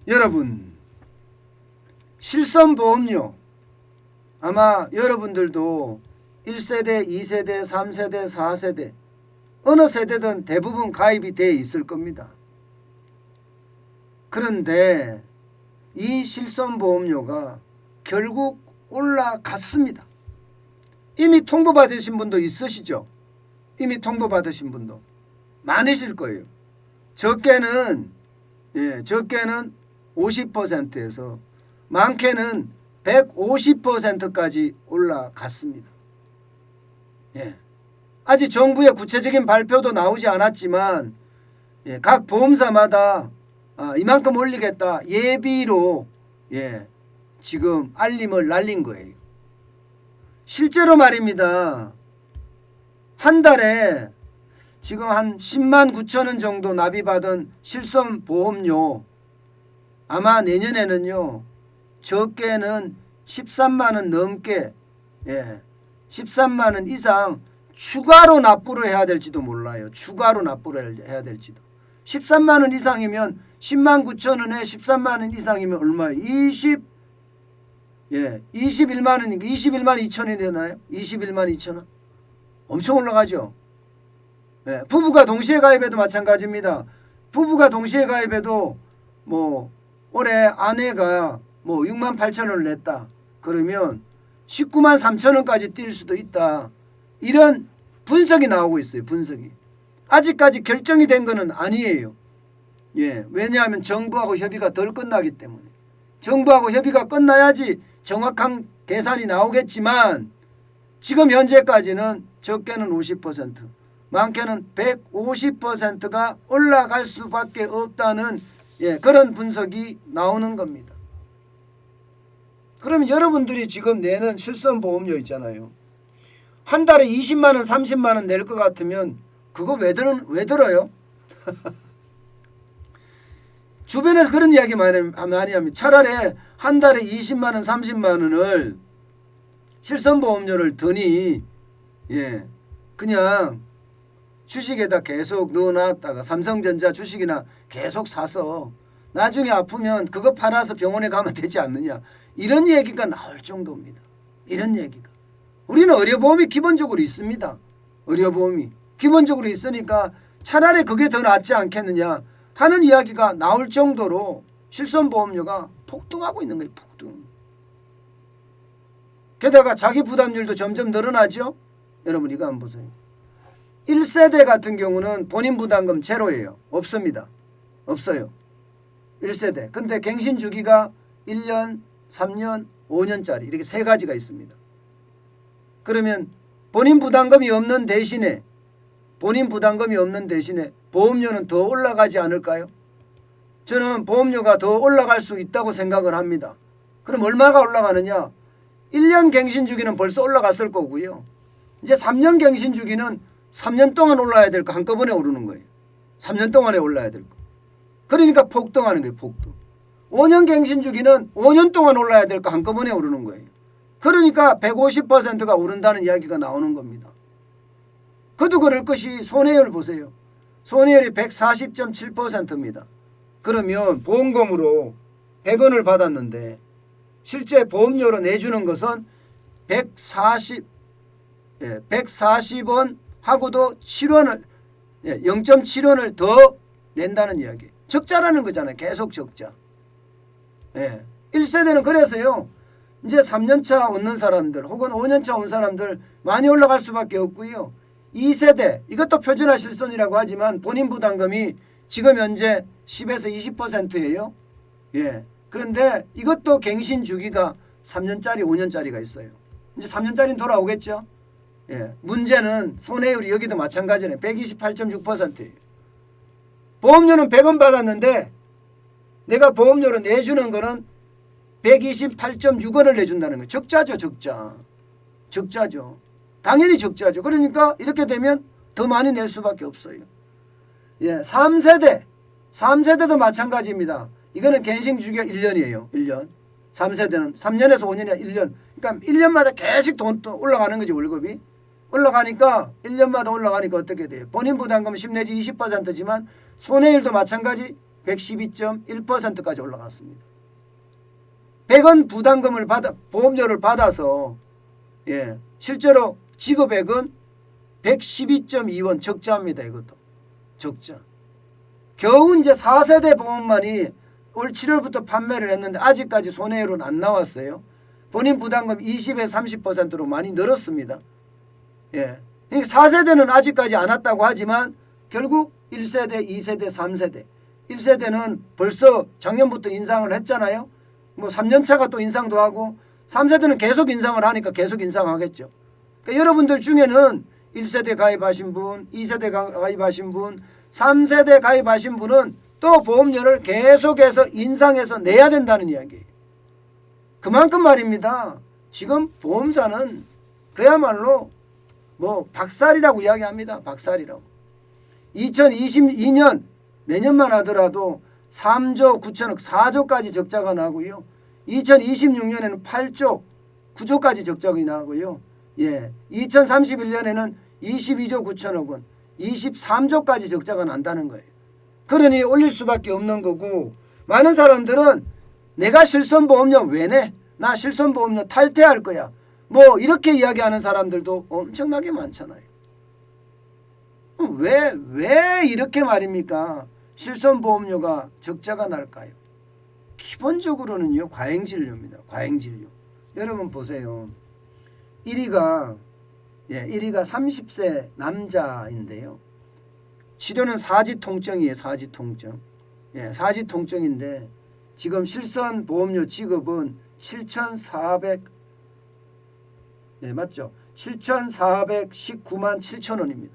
여러분, 실손보험료 아마 여러분들도 1세대, 2세대, 3세대, 4세대 어느 세대든 대부분 가입이 되어 있을 겁니다. 그런데 이 실손보험료가 결국 올라갔습니다. 이미 통보받으신 분도 있으시죠? 이미 통보받으신 분도 많으실 거예요. 적게는 50%에서 많게는 150%까지 올라갔습니다. 아직 정부의 구체적인 발표도 나오지 않았지만 각 보험사마다 이만큼 올리겠다 예비로 지금 알림을 날린 거예요. 실제로 말입니다. 한 달에 지금 한 10만 9천 원 정도 납입받은 실손보험료 아마 내년에는요 적게는 13만 원 넘게 13만 원 이상 추가로 납부를 해야 될지도 몰라요. 추가로 납부를 해야 될지도. 13만 원 이상이면 10만 9천 원에 13만 원 이상이면 얼마예요? 21만 원이니까 21만 2천 원이 되나요? 21만 2천 원. 엄청 올라가죠. 부부가 동시에 가입해도 마찬가지입니다. 부부가 동시에 가입해도 뭐 올해 아내가 뭐 6만 8천 원을 냈다. 그러면 19만 3천 원까지 뛸 수도 있다. 이런 분석이 나오고 있어요. 분석이. 아직까지 결정이 된 것은 아니에요. 왜냐하면 정부하고 협의가 덜 끝나기 때문에. 정부하고 협의가 끝나야지 정확한 계산이 나오겠지만 지금 현재까지는 적게는 50%, 많게는 150%가 올라갈 수밖에 없다는 그런 분석이 나오는 겁니다. 그러면 여러분들이 지금 내는 실손보험료 있잖아요. 한 달에 20만 원, 30만 원 낼 것 같으면 그거 왜 들어요? 주변에서 그런 이야기 많이 합니다. 차라리 한 달에 20만 원, 30만 원을 실손보험료를 더니 그냥 주식에다 계속 넣어놨다가 삼성전자 주식이나 계속 사서 나중에 아프면 그거 팔아서 병원에 가면 되지 않느냐. 이런 얘기가 나올 정도입니다. 이런 얘기가. 우리는 의료보험이 기본적으로 있습니다. 의료보험이 기본적으로 있으니까 차라리 그게 더 낫지 않겠느냐 하는 이야기가 나올 정도로 실손보험료가 폭등하고 있는 거예요. 폭등. 게다가 자기 부담률도 점점 늘어나죠. 여러분 이거 한번 보세요. 1세대 같은 경우는 본인 부담금 제로예요. 없습니다. 없어요. 1세대. 근데 갱신 주기가 1년, 3년, 5년짜리 이렇게 세 가지가 있습니다. 그러면 본인 부담금이 없는 대신에 보험료는 더 올라가지 않을까요? 저는 보험료가 더 올라갈 수 있다고 생각을 합니다. 그럼 얼마가 올라가느냐? 1년 갱신 주기는 벌써 올라갔을 거고요. 이제 3년 갱신 주기는 3년 동안 올라야 될 거 한꺼번에 오르는 거예요. 3년 동안에 올라야 될 거. 그러니까 폭등하는 거예요. 폭등. 5년 갱신 주기는 5년 동안 올라야 될 거 한꺼번에 오르는 거예요. 그러니까 150%가 오른다는 이야기가 나오는 겁니다. 그도 그럴 것이 손해율 보세요. 손해율이 140.7%입니다. 그러면 보험금으로 100원을 받았는데 실제 보험료로 내주는 것은 140원 하고도 7원을 0.7원을 더 낸다는 이야기. 적자라는 거잖아요. 계속 적자. 1세대는 그래서요. 이제 3년차 얻는 사람들 혹은 5년차 온 사람들 많이 올라갈 수밖에 없고요. 2세대 이것도 표준화 실손이라고 하지만 본인 부담금이 지금 현재 10에서 20%예요. 그런데 이것도 갱신 주기가 3년짜리 5년짜리가 있어요. 이제 3년짜리는 돌아오겠죠. 문제는 손해율이 여기도 마찬가지네. 128.6%예요. 보험료는 100원 받았는데 내가 보험료로 내주는 거는 128.6원을 내준다는 거예요. 적자죠. 적자죠. 당연히 적자죠. 그러니까 이렇게 되면 더 많이 낼 수밖에 없어요. 3세대도 마찬가지입니다. 이거는 갱신 주기가 1년이에요. 1년. 3세대는 3년에서 5년이야. 1년. 그러니까 1년마다 계속 돈 올라가는 거지. 월급이. 올라가니까 1년마다 올라가니까 어떻게 돼요? 본인 부담금 10 내지 20%지만 손해율도 마찬가지 112.1%까지 올라갔습니다. 100원 부담금을 보험료를 받아서 실제로 지급액은 112.2원 적자입니다. 이것도 적자. 겨우 이제 4세대 보험만이 올 7월부터 판매를 했는데 아직까지 손해율은 안 나왔어요. 본인 부담금 20에서 30%로 많이 늘었습니다. 그러니까 4세대는 아직까지 안 왔다고 하지만 결국 1세대, 2세대, 3세대. 1세대는 벌써 작년부터 인상을 했잖아요. 뭐 3년차가 또 인상도 하고 3세대는 계속 인상을 하니까 계속 인상하겠죠. 그러니까 여러분들 중에는 1세대 가입하신 분, 2세대 가입하신 분, 3세대 가입하신 분은 또 보험료를 계속해서 인상해서 내야 된다는 이야기예요. 그만큼 말입니다. 지금 보험사는 그야말로 뭐 박살이라고 이야기합니다. 박살이라고. 2022년 내년만 하더라도 3조 9천억 4조까지 적자가 나고요. 2026년에는 8조 9조까지 적자가 나고요. 2031년에는 22조 9천억 원 23조까지 적자가 난다는 거예요. 그러니 올릴 수밖에 없는 거고 많은 사람들은 내가 실손보험료 왜 내? 나 실손보험료 탈퇴할 거야. 뭐 이렇게 이야기하는 사람들도 엄청나게 많잖아요. 왜 이렇게 말입니까? 실손보험료가 적자가 날까요? 기본적으로는요. 과잉진료입니다. 과잉진료. 여러분 보세요. 1위가 30세 남자인데요. 치료는 사지통증이에요. 사지통증. 사지통증인데 지금 실손보험료 지급은 7,400 맞죠? 7,419만 7천 원입니다.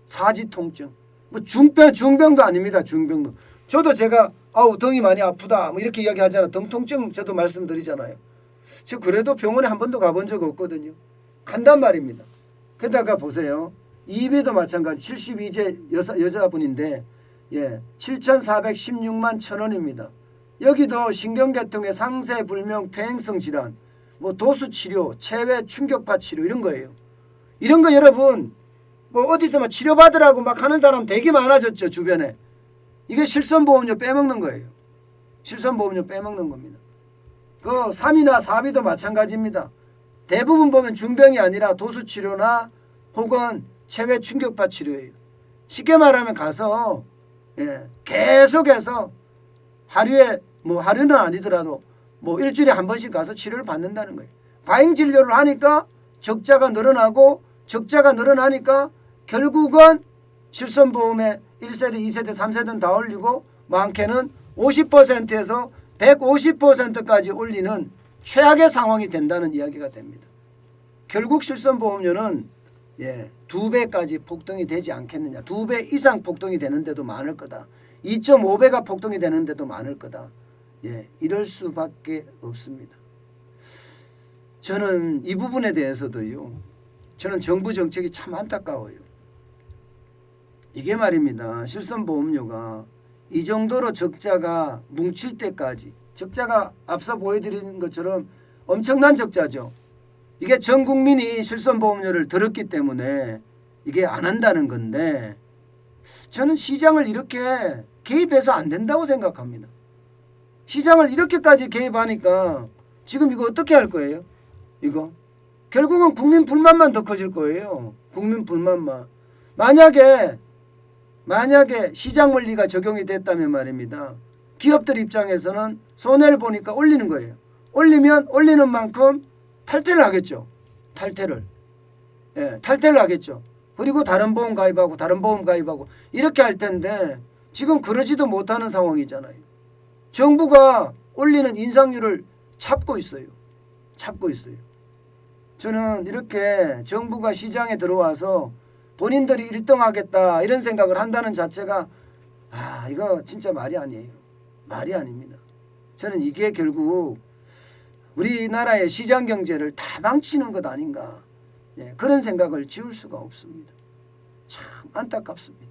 사지통증. 뭐 중병도 아닙니다. 중병도. 저도 제가 등이 많이 아프다 뭐 이렇게 이야기하잖아요. 등 통증 저도 말씀드리잖아요. 저 그래도 병원에 한 번도 가본 적 없거든요. 간단 말입니다. 게다가 보세요. 2위도 마찬가지 72세 여자분인데 7,416만 1천 원입니다. 여기도 신경계통의 상세불명 퇴행성 질환 뭐 도수치료, 체외 충격파 치료 이런 거예요. 이런 거 여러분 뭐 어디서 막 치료받으라고 막 하는 사람 되게 많아졌죠. 주변에. 이게 실손보험료 빼먹는 거예요. 실손보험료 빼먹는 겁니다. 그 3위나 4위도 마찬가지입니다. 대부분 보면 중병이 아니라 도수치료나 혹은 체외 충격파 치료예요. 쉽게 말하면 가서 계속해서 하루에 뭐 하루는 아니더라도 뭐 일주일에 한 번씩 가서 치료를 받는다는 거예요. 과잉진료를 하니까 적자가 늘어나고 적자가 늘어나니까 결국은 실손보험에 1세대, 2세대, 3세대는 다 올리고 많게는 50%에서 150%까지 올리는 최악의 상황이 된다는 이야기가 됩니다. 결국 실손보험료는 2배까지 폭등이 되지 않겠느냐. 2배 이상 폭등이 되는데도 많을 거다. 2.5배가 폭등이 되는데도 많을 거다. 이럴 수밖에 없습니다. 저는 이 부분에 대해서도요. 저는 정부 정책이 참 안타까워요. 이게 말입니다. 실손보험료가 이 정도로 적자가 뭉칠 때까지 적자가 앞서 보여드린 것처럼 엄청난 적자죠. 이게 전 국민이 실손보험료를 들었기 때문에 이게 안 한다는 건데 저는 시장을 이렇게 개입해서 안 된다고 생각합니다. 시장을 이렇게까지 개입하니까 지금 이거 어떻게 할 거예요? 이거 결국은 국민 불만만 더 커질 거예요. 국민 불만만. 만약에 시장 원리가 적용이 됐다면 말입니다. 기업들 입장에서는 손해를 보니까 올리는 거예요. 올리면 올리는 만큼 탈퇴를 하겠죠. 탈퇴를 하겠죠. 그리고 다른 보험 가입하고 다른 보험 가입하고 이렇게 할 텐데 지금 그러지도 못하는 상황이잖아요. 정부가 올리는 인상률을 잡고 있어요. 저는 이렇게 정부가 시장에 들어와서 본인들이 1등 하겠다 이런 생각을 한다는 자체가 이거 진짜 말이 아니에요. 말이 아닙니다. 저는 이게 결국 우리나라의 시장 경제를 다 망치는 것 아닌가 그런 생각을 지울 수가 없습니다. 참 안타깝습니다.